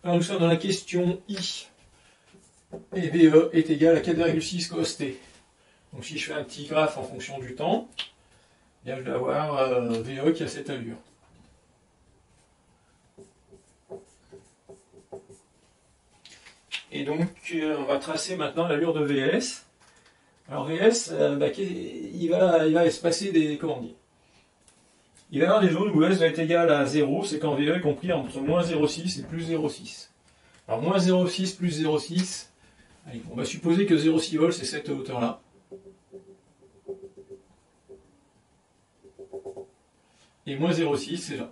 Alors nous sommes dans la question I. Et VE est égal à 4,6 cos t. Donc si je fais un petit graphe en fonction du temps, bien je vais avoir VE qui a cette allure. Et donc on va tracer maintenant l'allure de VS. Alors VS, il va se passer des... Comment dire? Il va y avoir des zones où S va être égal à 0, c'est quand VE est compris entre moins 0,6 et plus 0,6. Alors moins 0,6 plus 0,6, allez, on va supposer que 0,6 volts c'est cette hauteur-là. Et moins 0,6 c'est là.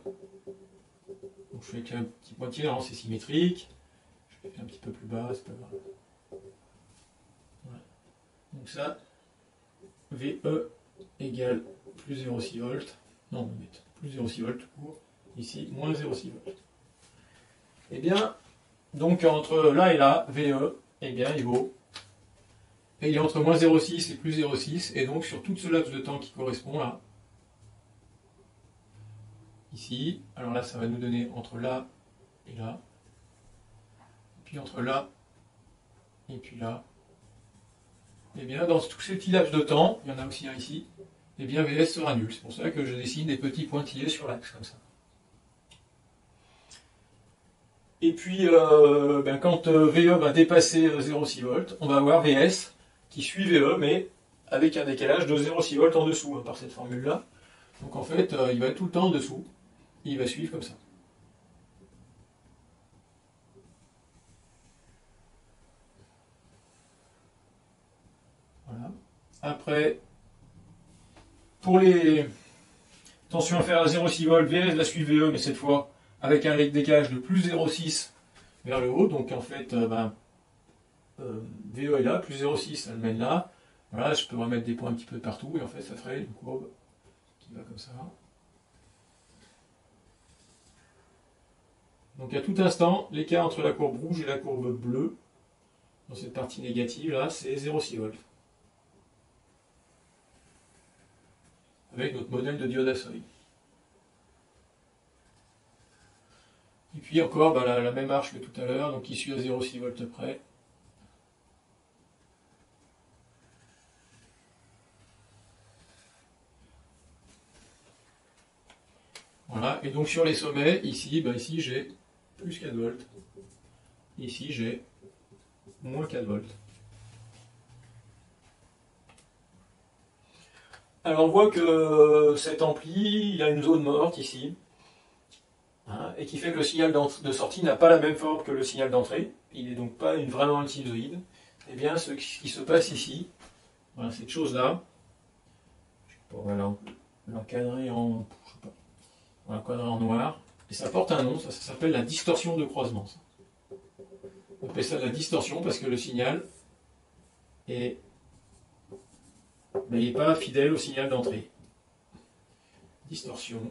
Donc je fais un petit pointillé, alors c'est symétrique. Je fais un petit peu plus bas, c'est pas grave. Voilà. Donc ça, VE égale plus 0,6 volts. Non, on va mettre plus 0,6 volts pour ici, moins 0,6 volts. Eh bien, donc entre là et là, VE, eh bien, il vaut. Et il est entre moins 0,6 et plus 0,6, et donc sur tout ce laps de temps qui correspond là, ici, alors là, ça va nous donner entre là et là, et puis entre là et puis là, et bien, dans tous ces petits laps de temps, il y en a aussi un ici, et bien, VS sera nul. C'est pour ça que je dessine des petits pointillés sur l'axe, comme ça. Et puis, quand VE va dépasser 0,6 volts, on va avoir VS qui suit VE, mais avec un décalage de 0,6 volts en dessous, hein, par cette formule-là. Donc en fait, il va être tout le temps en dessous, et il va suivre comme ça. Voilà. Après, pour les tensions inférieures à 0,6 volts, VS va suivre VE, mais cette fois avec un décalage de plus 0,6 vers le haut, donc en fait, VE est là, plus 0,6, ça le mène là. Voilà, je peux remettre des points un petit peu partout, et en fait, ça ferait une courbe qui va comme ça. Donc à tout instant, l'écart entre la courbe rouge et la courbe bleue, dans cette partie négative là, c'est 0,6 volts. Avec notre modèle de diode à seuil. Et puis encore la même arche que tout à l'heure, donc qui suit à 0,6 volts près. Voilà, et donc sur les sommets, ici, ici j'ai plus 4 volts. Ici j'ai moins 4 volts. Alors on voit que cet ampli, il a une zone morte ici, hein, et qui fait que le signal de sortie n'a pas la même forme que le signal d'entrée. Il n'est donc pas vraiment un sinusoïde. Eh bien, ce qui se passe ici, voilà, cette chose-là, on va l'encadrer en, je sais pas, on va l'encadrer en noir, et ça porte un nom, ça s'appelle la distorsion de croisement. Ça. On appelle ça la distorsion parce que le signal est, n'est pas fidèle au signal d'entrée. Distorsion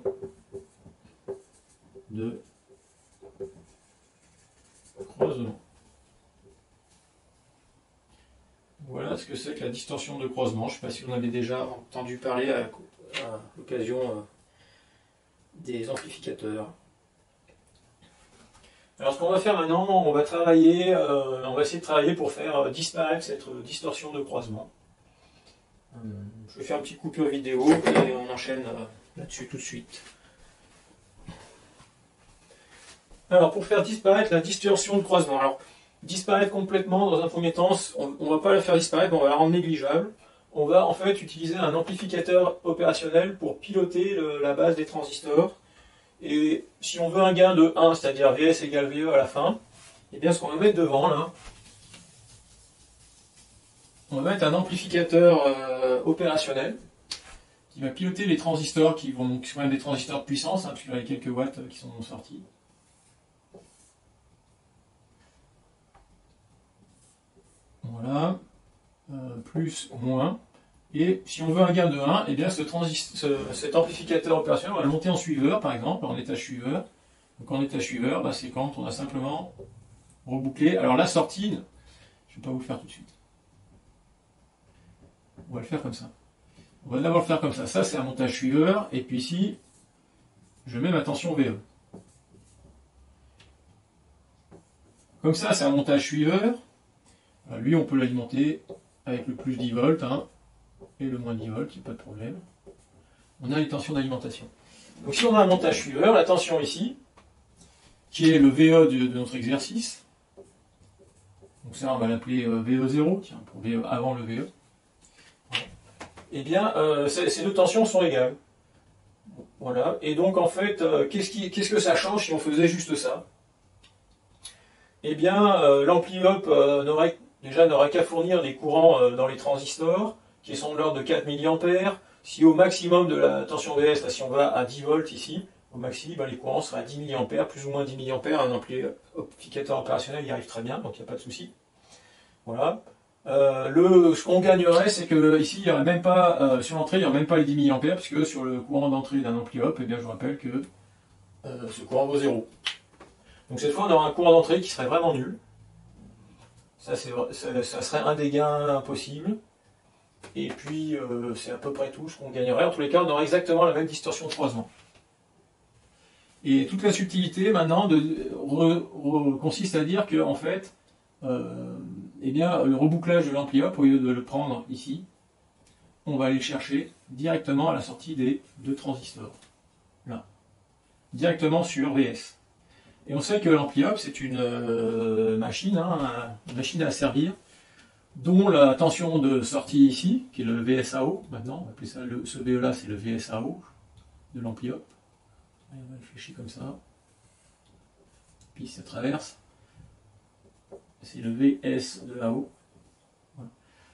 de croisement. Voilà ce que c'est que la distorsion de croisement. Je ne sais pas si vous en avez déjà entendu parler à l'occasion des amplificateurs. Alors ce qu'on va faire maintenant, on va essayer de travailler pour faire disparaître cette distorsion de croisement. Je vais faire une petite coupure vidéo et on enchaîne là-dessus tout de suite. Alors pour faire disparaître la distorsion de croisement, alors disparaître complètement dans un premier temps, on ne va pas la faire disparaître, mais on va la rendre négligeable. On va en fait utiliser un amplificateur opérationnel pour piloter la base des transistors. Et si on veut un gain de 1, c'est-à-dire VS égale VE à la fin, et bien ce qu'on va mettre devant là, on va mettre un amplificateur opérationnel qui va piloter les transistors qui sont même des transistors de puissance, hein, puisqu'il y a quelques watts qui sont sortis. Voilà, plus ou moins. Et si on veut un gain de 1, eh bien cet amplificateur opérationnel va le monter en suiveur, par exemple, en étage suiveur. Donc en étage suiveur, c'est quand on a simplement rebouclé. Alors la sortie, je ne vais pas vous le faire tout de suite. On va le faire comme ça. On va d'abord le faire comme ça. Ça, c'est un montage suiveur. Et puis ici, je mets ma tension VE. Comme ça, c'est un montage suiveur. Lui, on peut l'alimenter avec le plus 10 volts et le moins 10 volts, il n'y a pas de problème. On a les tensions d'alimentation. Donc si on a un montage suiveur, la tension ici, qui est le VE de notre exercice, donc ça on va l'appeler VE0, tiens, pour VE avant le VE, eh bien ces deux tensions sont égales. Voilà, et donc en fait, qu'est-ce que ça change si on faisait juste ça? Eh bien, l'ampli-up n'aurait qu'à fournir des courants dans les transistors, qui sont de l'ordre de 4 mA. Si au maximum de la tension VS, là, si on va à 10 volts ici, au maxi, les courants seraient à 10 mA, plus ou moins 10 mA, un amplificateur opérationnel y arrive très bien, donc il n'y a pas de souci. Voilà. Ce qu'on gagnerait, c'est que ici, il y aurait même pas, sur l'entrée, il n'y aurait même pas les 10 mA, puisque sur le courant d'entrée d'un ampli-up, eh bien, je vous rappelle que ce courant vaut 0. Donc cette fois, on aura un courant d'entrée qui serait vraiment nul. Ça serait un des gains possibles. Et puis, c'est à peu près tout ce qu'on gagnerait. En tous les cas, on aurait exactement la même distorsion de croisement. Et toute la subtilité, maintenant, consiste à dire que, en fait, eh bien, le rebouclage de l'ampli-up, au lieu de le prendre ici, on va aller le chercher directement à la sortie des deux transistors. Là. Directement sur VS. Et on sait que l'ampli-up, c'est une machine à servir, dont la tension de sortie ici, qui est le VSAO, maintenant, on va appeler ça, ce VE là, c'est le VSAO de l'ampli-up. On va réfléchir comme ça. Puis ça traverse. C'est le VS de là-haut. Voilà.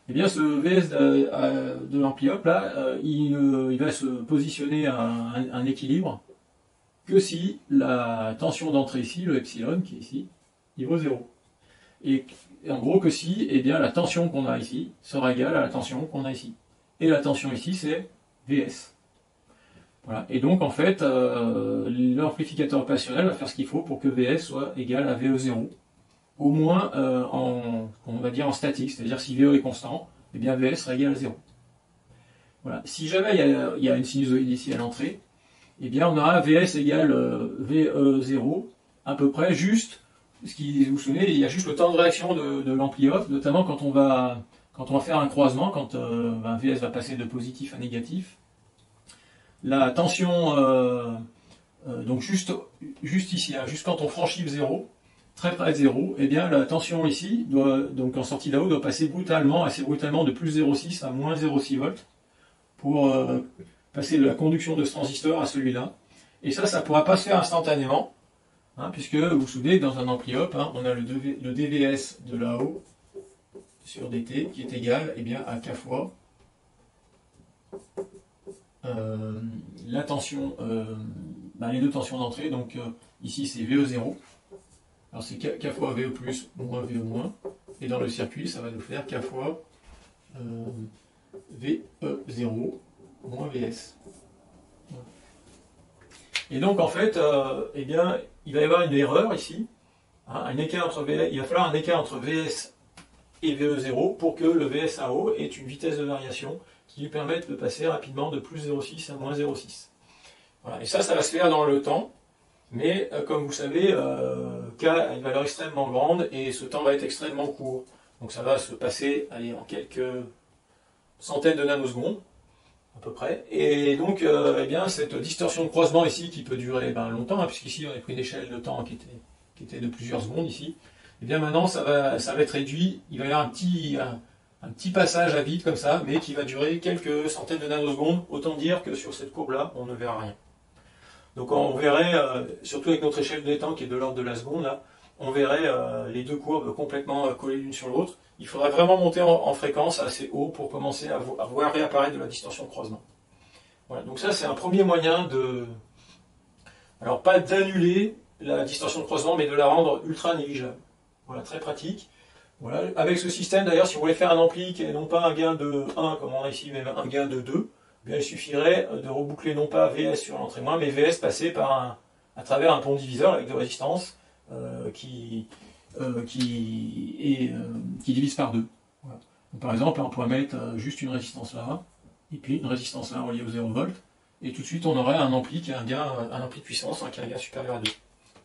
Et bien ce VS de l'ampli-up, là, il va se positionner à un équilibre que si la tension d'entrée ici, le epsilon qui est ici, il vaut 0. Et en gros que si, eh bien, la tension qu'on a ici sera égale à la tension qu'on a ici. Et la tension ici, c'est VS. Voilà. Et donc en fait, l'amplificateur opérationnel va faire ce qu'il faut pour que VS soit égal à VE0. Au moins on va dire en statique, c'est-à-dire si VE est constant, eh bien VS sera égal à 0. Voilà. Si jamais il y a une sinusoïde ici à l'entrée, eh bien on aura VS égale VE0, à peu près juste, vous vous souvenez, il y a juste le temps de réaction de l'ampli-up, notamment quand on va faire un croisement, quand VS va passer de positif à négatif. La tension, donc juste ici, juste quand on franchit le 0, très près de 0, eh bien la tension ici, donc en sortie d'AO, doit passer assez brutalement de plus 0,6 à moins 0,6 volts pour passer de la conduction de ce transistor à celui-là. Et ça ne pourra pas se faire instantanément, puisque vous vous souvenez, dans un ampli-up, on a le DVS de là-haut sur DT qui est égal à K fois la tension, les deux tensions d'entrée, donc ici c'est VE0, alors c'est K fois VE plus moins VE moins, et dans le circuit ça va nous faire K fois VE0 moins VS. Et donc en fait, il va y avoir une erreur ici, un écart entre il va falloir un écart entre VS et VE0 pour que le VSAO ait une vitesse de variation qui lui permette de passer rapidement de plus 0,6 à moins 0,6. Voilà. Et ça va se faire dans le temps, mais comme vous savez, K a une valeur extrêmement grande et ce temps va être extrêmement court. Donc ça va se passer en quelques centaines de nanosecondes, à peu près. Et donc cette distorsion de croisement ici, qui peut durer longtemps, puisqu'ici on a pris une échelle de temps qui était de plusieurs secondes ici, et bien maintenant ça va être réduit, il va y avoir un petit passage à vide comme ça, mais qui va durer quelques centaines de nanosecondes, autant dire que sur cette courbe-là, on ne verra rien. Donc on verrait, surtout avec notre échelle de temps qui est de l'ordre de la seconde, là, on verrait les deux courbes complètement collées l'une sur l'autre. Il faudrait vraiment monter en fréquence assez haut pour commencer à voir réapparaître de la distorsion de croisement. Voilà, donc ça c'est un premier moyen alors pas d'annuler la distorsion de croisement, mais de la rendre ultra négligeable. Voilà, très pratique. Voilà. Avec ce système, d'ailleurs, si vous voulez faire un ampli qui n'est non pas un gain de 1, comme on a ici, mais un gain de 2, bien, il suffirait de reboucler non pas VS sur l'entrée moins, mais VS passer à travers un pont diviseur avec de résistance qui divise par 2. Voilà. Donc, par exemple, on pourrait mettre juste une résistance là, et puis une résistance là reliée au 0 volt, et tout de suite on aurait un ampli qui a un ampli de puissance, qui a un gain supérieur à 2,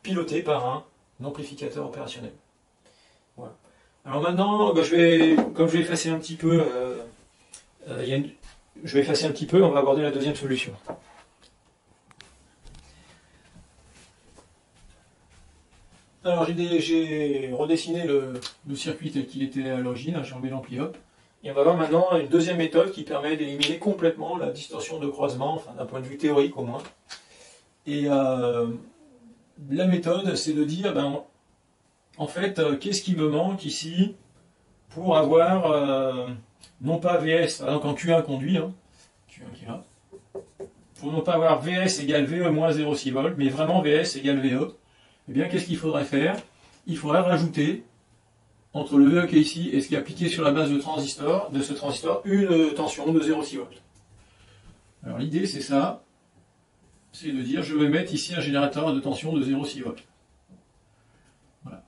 piloté par un amplificateur opérationnel. Voilà. Alors maintenant, bah, comme je vais effacer un petit peu, je vais effacer un petit peu, on va aborder la deuxième solution. Alors j'ai redessiné le circuit tel qu'il était à l'origine, j'ai enlevé l'ampli hop. Et on va voir maintenant une deuxième méthode qui permet d'éliminer complètement la distorsion de croisement, enfin d'un point de vue théorique au moins. Et la méthode, c'est de dire, ben, en fait, qu'est-ce qui me manque ici pour avoir, non pas VS, par exemple en Q1 conduit, hein, Q1 qui est là, pour ne pas avoir VS égale VE moins 0,6 volts, mais vraiment VS égale VE, eh bien, qu'est-ce qu'il faudrait faire? Il faudrait rajouter, entre le VE qui est ici et ce qui est appliqué sur la base de ce transistor, une tension de 0,6 volts. Alors l'idée, c'est ça, c'est de dire, je vais mettre ici un générateur de tension de 0,6 volts. Voilà.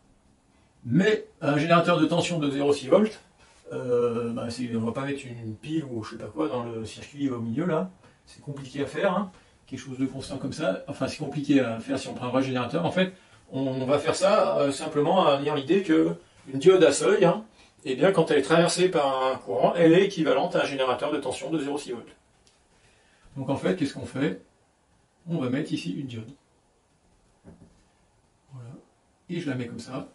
Mais un générateur de tension de 0,6 volts, on ne va pas mettre une pile ou je sais pas quoi dans le circuit au milieu là, c'est compliqué à faire, hein. Quelque chose de constant comme ça, enfin c'est compliqué à faire si on prend un vrai générateur. En fait, on va faire ça simplement en ayant l'idée que une diode à seuil, hein, eh bien, quand elle est traversée par un courant, elle est équivalente à un générateur de tension de 0,6 volts. Donc en fait, qu'est-ce qu'on fait? On va mettre ici une diode. Voilà. Et je la mets comme ça.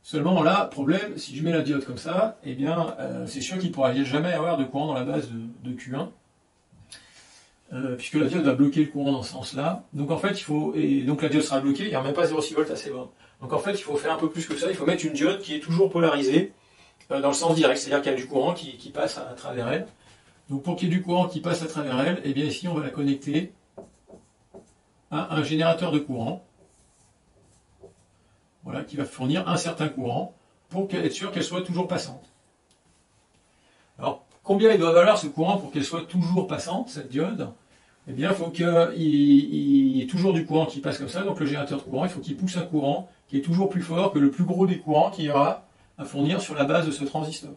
Seulement là, problème, si je mets la diode comme ça, eh bien, c'est sûr qu'il ne pourra jamais avoir de courant dans la base de Q1. Puisque la diode va bloquer le courant dans ce sens-là. Donc en fait, donc la diode sera bloquée, il n'y a même pas 0,6 volts à ses bornes. Donc en fait, il faut faire un peu plus que ça, il faut mettre une diode qui est toujours polarisée dans le sens direct, c'est-à-dire qu'il y a du courant qui passe à travers elle. Donc pour qu'il y ait du courant qui passe à travers elle, eh bien ici on va la connecter à un générateur de courant, voilà, qui va fournir un certain courant pour être sûr qu'elle soit toujours passante. Alors combien il doit valoir ce courant pour qu'elle soit toujours passante, cette diode? Eh bien, il faut qu'il y ait toujours du courant qui passe comme ça. Donc le générateur de courant, il faut qu'il pousse un courant qui est toujours plus fort que le plus gros des courants qu'il y aura à fournir sur la base de ce transistor.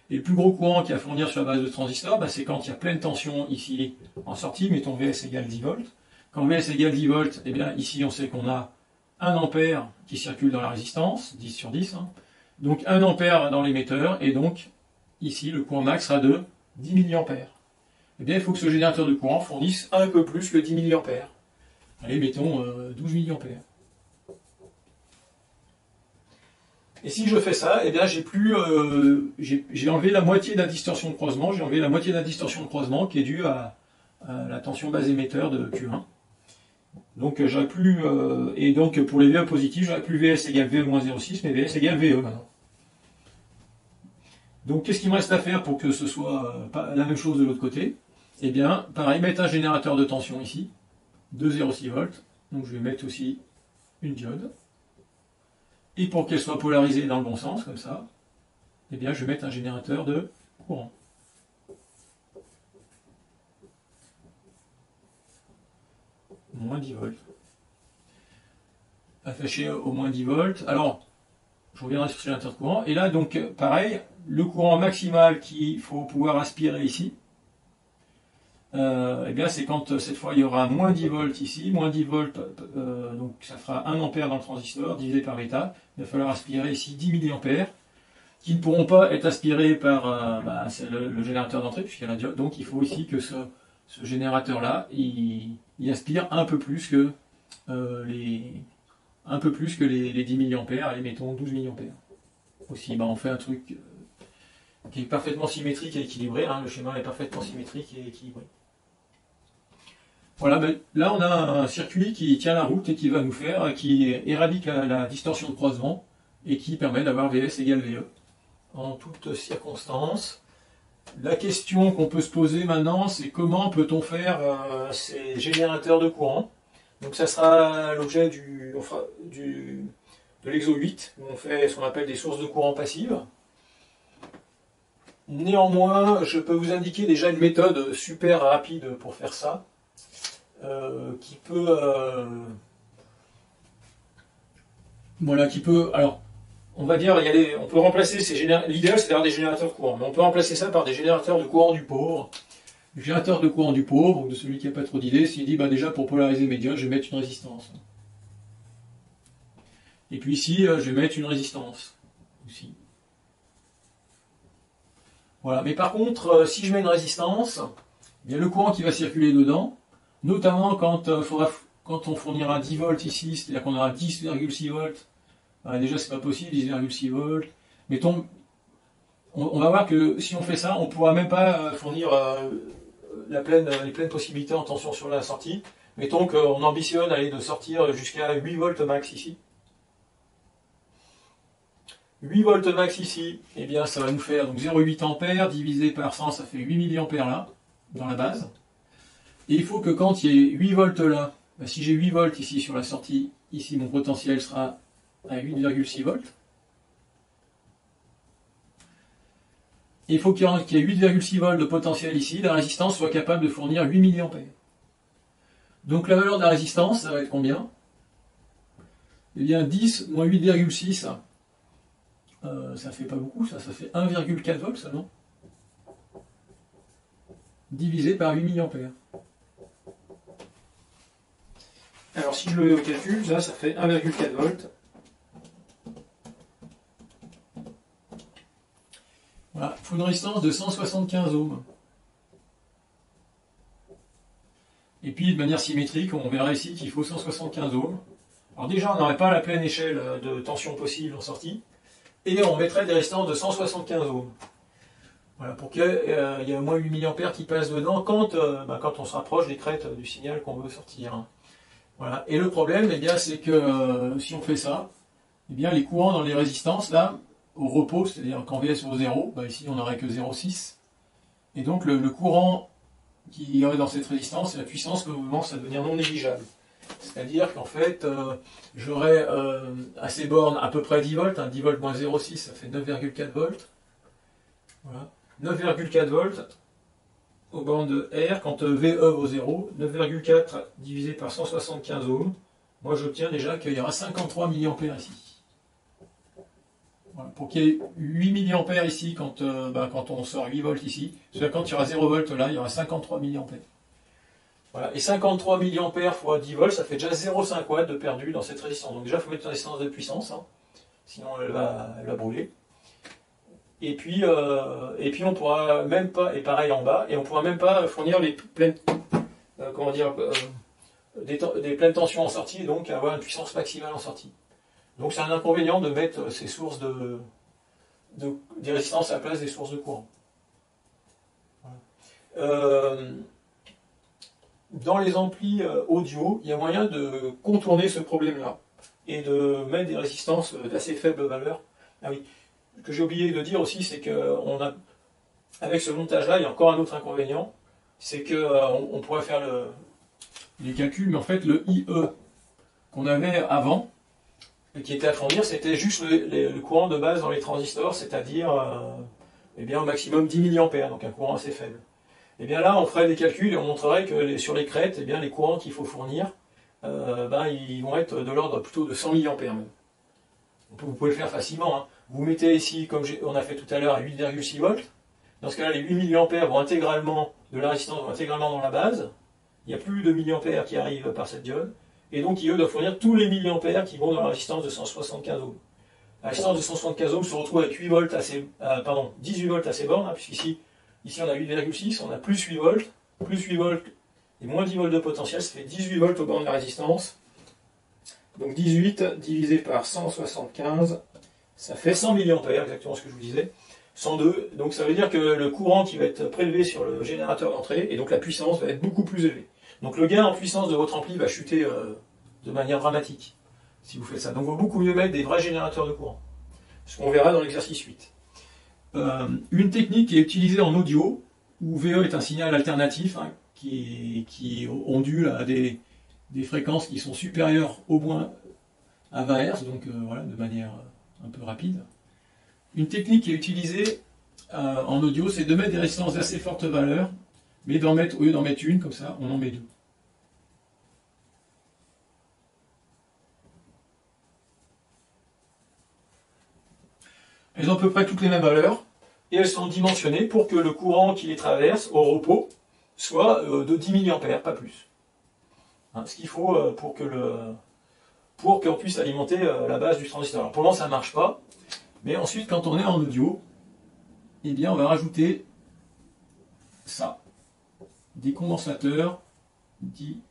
Et le plus gros courant qu'il y a à fournir sur la base de ce transistor, c'est quand il y a pleine tension ici en sortie, mettons VS égale 10 volts. Quand VS égale 10 volts, eh bien ici on sait qu'on a 1 ampère qui circule dans la résistance, 10 sur 10. Hein. Donc 1 ampère dans l'émetteur, et donc ici le courant max sera de 10 milliampères. Eh bien, il faut que ce générateur de courant fournisse un peu plus que 10 milliampères. Allez, mettons 12 milliampères. Et si je fais ça, eh bien, j'ai enlevé la moitié de la distorsion de croisement. J'ai enlevé la moitié de la distorsion de croisement qui est due à la tension base émetteur de Q1. Donc, j'aurais plus, et donc, pour les VE positifs, j'aurais plus VS égale VE moins 0,6, mais VS égale VE maintenant. Donc, qu'est-ce qu'il me reste à faire pour que ce soit la même chose de l'autre côté? Eh bien, pareil, mettre un générateur de tension ici, de 0,6 volts. Donc je vais mettre aussi une diode. Et pour qu'elle soit polarisée dans le bon sens, comme ça, eh bien, je vais mettre un générateur de courant. Moins 10 volts. Attaché au moins 10 volts. Alors, je reviendrai sur ce générateur de courant. Et là, donc, pareil, le courant maximal qu'il faut pouvoir aspirer ici, eh bien, c'est quand cette fois il y aura moins 10 volts ici, moins 10 volts, donc ça fera 1 ampère dans le transistor, divisé par bêta. Il va falloir aspirer ici 10 milliampères, qui ne pourront pas être aspirés par le générateur d'entrée, puisqu'il y a la diode. Donc il faut ici que ce générateur-là, il aspire un peu plus que les 10 milliampères, allez, mettons 12 milliampères. Aussi, on fait un truc qui est parfaitement symétrique et équilibré, hein, le schéma est parfaitement symétrique et équilibré. Voilà, là on a un circuit qui tient la route et qui va nous faire, qui éradique la distorsion de croisement et qui permet d'avoir VS égale VE en toutes circonstances. La question qu'on peut se poser maintenant, c'est comment peut-on faire ces générateurs de courant. Donc ça sera l'objet de l'exo 8, où on fait ce qu'on appelle des sources de courant passives. Néanmoins, je peux vous indiquer déjà une méthode super rapide pour faire ça, qui peut, alors, on va dire, on peut remplacer l'idéal c'est d'avoir des générateurs de courant, mais on peut remplacer ça par des générateurs de courant du pauvre. Le générateur de courant du pauvre, donc de celui qui n'a pas trop d'idées, s'il dit, déjà pour polariser mes diodes, je vais mettre une résistance. Et puis ici, je vais mettre une résistance aussi. Voilà, mais par contre, si je mets une résistance, eh bien le courant qui va circuler dedans, notamment quand on fournira 10 volts ici, c'est-à-dire qu'on aura 10,6 volts, déjà c'est pas possible, 10,6 volts, mettons, on va voir que si on fait ça, on ne pourra même pas fournir les pleines possibilités en tension sur la sortie. Mettons qu'on ambitionne de sortir jusqu'à 8 volts max ici. 8 volts max ici, eh bien ça va nous faire donc 0,8 ampères divisé par 100, ça fait 8 milliampères là, dans la base. Et il faut que quand il y ait 8 volts là, si j'ai 8 volts ici sur la sortie, ici mon potentiel sera à 8,6 volts. Et il faut qu'il y ait 8,6 volts de potentiel ici, la résistance soit capable de fournir 8 milliampères. Donc la valeur de la résistance, ça va être combien? Eh bien 10 moins 8,6, ça fait pas beaucoup, ça fait 1,4 volts, ça, non? Divisé par 8 milliampères. Alors si je le calcule, ça fait 1,4 volts. Voilà, il faut une résistance de 175 ohms. Et puis de manière symétrique, on verra ici qu'il faut 175 ohms. Alors déjà, on n'aurait pas la pleine échelle de tension possible en sortie. Et on mettrait des résistances de 175 ohms. Voilà, pour qu'il y ait au moins 8 milliampères qui passent dedans quand on se rapproche des crêtes du signal qu'on veut sortir. Voilà. Et le problème, eh bien, c'est que si on fait ça, eh bien, les courants dans les résistances, là, au repos, c'est-à-dire qu'en VS vaut 0, ici on n'aurait que 0,6. Et donc le courant qui y aurait dans cette résistance, la puissance commence à devenir non négligeable. C'est-à-dire qu'en fait, j'aurai à ces bornes à peu près 10 volts, 10 volts moins 0,6, ça fait 9,4 volts. Voilà. 9,4 volts aux bornes de R, quand VE vaut 0, 9,4 divisé par 175 ohms, moi j'obtiens déjà qu'il y aura 53 milliampères ici. Voilà. Pour qu'il y ait 8 milliampères ici, quand on sort 8 volts ici, c'est-à-dire quand il y aura 0 volts là, il y aura 53 milliampères. Voilà. Et 53 milliampères fois 10 volts, ça fait déjà 0,5 watts de perdu dans cette résistance. Donc déjà, il faut mettre une résistance de puissance, sinon elle va brûler. Et puis on pourra même pas, et pareil en bas, et on pourra même pas fournir les pleines, des pleines tensions en sortie, et donc avoir une puissance maximale en sortie. Donc c'est un inconvénient de mettre ces sources des résistances à la place des sources de courant. Voilà. Dans les amplis audio, il y a moyen de contourner ce problème-là et de mettre des résistances d'assez faible valeur. Ah oui, ce que j'ai oublié de dire aussi, c'est avec ce montage-là, il y a encore un autre inconvénient, c'est qu'on pourrait faire les calculs, mais en fait le IE qu'on avait avant, qui était à fournir, c'était juste le courant de base dans les transistors, c'est-à-dire au maximum 10 mA, donc un courant assez faible. Et bien là, on ferait des calculs et on montrerait que sur les crêtes, les courants qu'il faut fournir, ils vont être de l'ordre plutôt de 100 mA même. Vous pouvez le faire facilement. Vous mettez ici, comme on a fait tout à l'heure, à 8,6 volts. Dans ce cas-là, les 8 mA vont intégralement, de la résistance vont intégralement dans la base. Il n'y a plus de milliampères qui arrivent par cette diode. Et donc, IE doit fournir tous les milliampères qui vont dans la résistance de 175 ohms. La résistance de 175 ohms se retrouve avec 18 volts à ces bornes, puisqu'ici, on a 8,6, on a plus 8 volts, et moins 10 volts de potentiel, ça fait 18 volts aux bornes de la résistance. Donc 18 divisé par 175, ça fait 100 mA, exactement ce que je vous disais. 102, donc ça veut dire que le courant qui va être prélevé sur le générateur d'entrée, et donc la puissance va être beaucoup plus élevée. Donc le gain en puissance de votre ampli va chuter de manière dramatique, si vous faites ça. Donc il vaut beaucoup mieux mettre des vrais générateurs de courant. Ce qu'on verra dans l'exercice 8. Une technique qui est utilisée en audio, où VE est un signal alternatif, qui ondule à des fréquences qui sont supérieures au moins à 20 Hz, donc de manière un peu rapide. Une technique qui est utilisée en audio, c'est de mettre des résistances d'assez forte valeur, mais au lieu d'en mettre une, comme ça, on en met deux. Elles ont à peu près toutes les mêmes valeurs, et elles sont dimensionnées pour que le courant qui les traverse au repos soit de 10 mA, pas plus. Ce qu'il faut pour que pour qu'on puisse alimenter la base du transistor. Alors pour le moment ça ne marche pas, mais ensuite quand on est en audio, eh bien on va rajouter ça, des condensateurs dits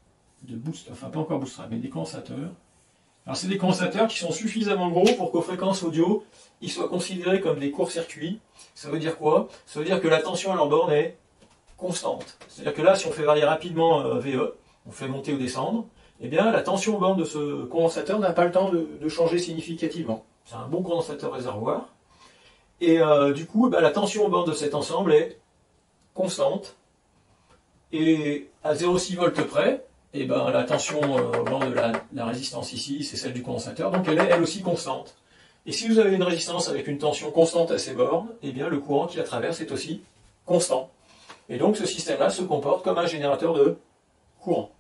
de boost, enfin pas encore bootstrap, mais des condensateurs. Alors c'est des condensateurs qui sont suffisamment gros pour qu'aux fréquences audio, ils soient considérés comme des courts-circuits. Ça veut dire quoi? Ça veut dire que la tension à leur borne est constante. C'est-à-dire que là, si on fait varier rapidement VE, on fait monter ou descendre, eh bien la tension aux bornes de ce condensateur n'a pas le temps de changer significativement. C'est un bon condensateur réservoir. Et du coup, la tension aux bornes de cet ensemble est constante. Et à 0,6 volts près, et la tension au bord de la résistance ici, c'est celle du condensateur, donc elle est elle aussi constante. Et si vous avez une résistance avec une tension constante à ces bornes, eh bien le courant qui la traverse est aussi constant. Et donc ce système-là se comporte comme un générateur de courant.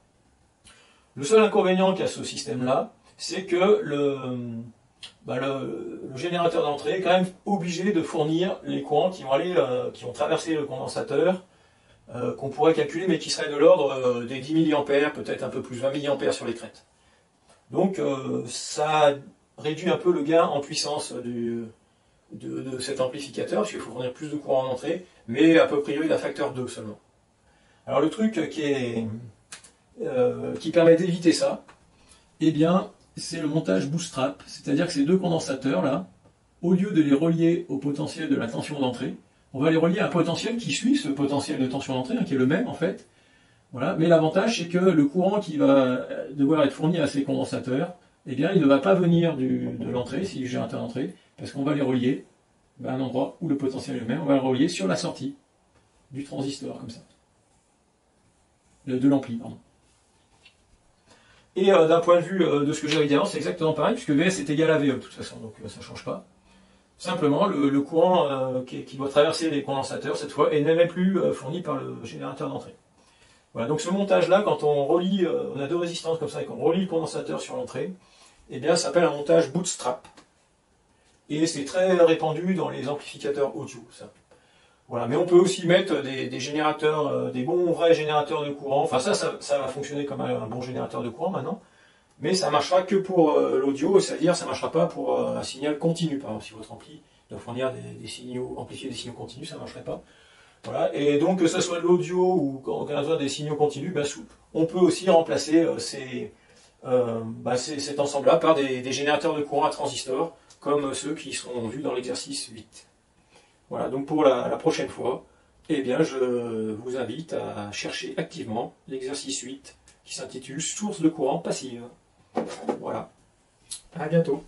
Le seul inconvénient qu'a ce système-là, c'est que le générateur d'entrée est quand même obligé de fournir les courants qui vont traverser le condensateur, qu'on pourrait calculer, mais qui serait de l'ordre des 10 mA, peut-être un peu plus, 20 mA sur les crêtes. Donc ça réduit un peu le gain en puissance de cet amplificateur, parce qu'il faut fournir plus de courant en entrée, mais à peu près d'un facteur 2 seulement. Alors le truc qui permet d'éviter ça, eh bien, c'est le montage bootstrap, c'est-à-dire que ces deux condensateurs là, au lieu de les relier au potentiel de la tension d'entrée, on va les relier à un potentiel qui suit ce potentiel de tension d'entrée, qui est le même en fait. Voilà. Mais l'avantage, c'est que le courant qui va devoir être fourni à ces condensateurs, eh bien, il ne va pas venir de l'entrée, c'est du générateur d'entrée, parce qu'on va les relier à un endroit où le potentiel est le même, on va les relier sur la sortie du transistor, comme ça. De l'ampli, pardon. Et d'un point de vue de ce que j'avais dit avant, c'est exactement pareil, puisque VS est égal à VE de toute façon, donc ça ne change pas. Simplement, le courant qui doit traverser les condensateurs, cette fois, n'est même plus fourni par le générateur d'entrée. Voilà, donc ce montage-là, quand on relie, on a deux résistances comme ça, et qu'on relie le condensateur sur l'entrée, eh bien, ça s'appelle un montage bootstrap. Et c'est très répandu dans les amplificateurs audio, ça. Voilà, mais on peut aussi mettre des générateurs, des bons vrais générateurs de courant. Enfin, ça va fonctionner comme un bon générateur de courant maintenant. Mais ça ne marchera que pour l'audio, c'est-à-dire ça ne marchera pas pour un signal continu. Par exemple, si votre ampli doit fournir des signaux, amplifier des signaux continus, ça ne marcherait pas. Voilà. Et donc, que ce soit de l'audio ou quand on a besoin des signaux continus, on peut aussi remplacer cet ensemble-là par des générateurs de courant à transistor, comme ceux qui sont vus dans l'exercice 8. Voilà, donc pour la prochaine fois, eh bien, je vous invite à chercher activement l'exercice 8 qui s'intitule Source de courant passive. Voilà. À bientôt.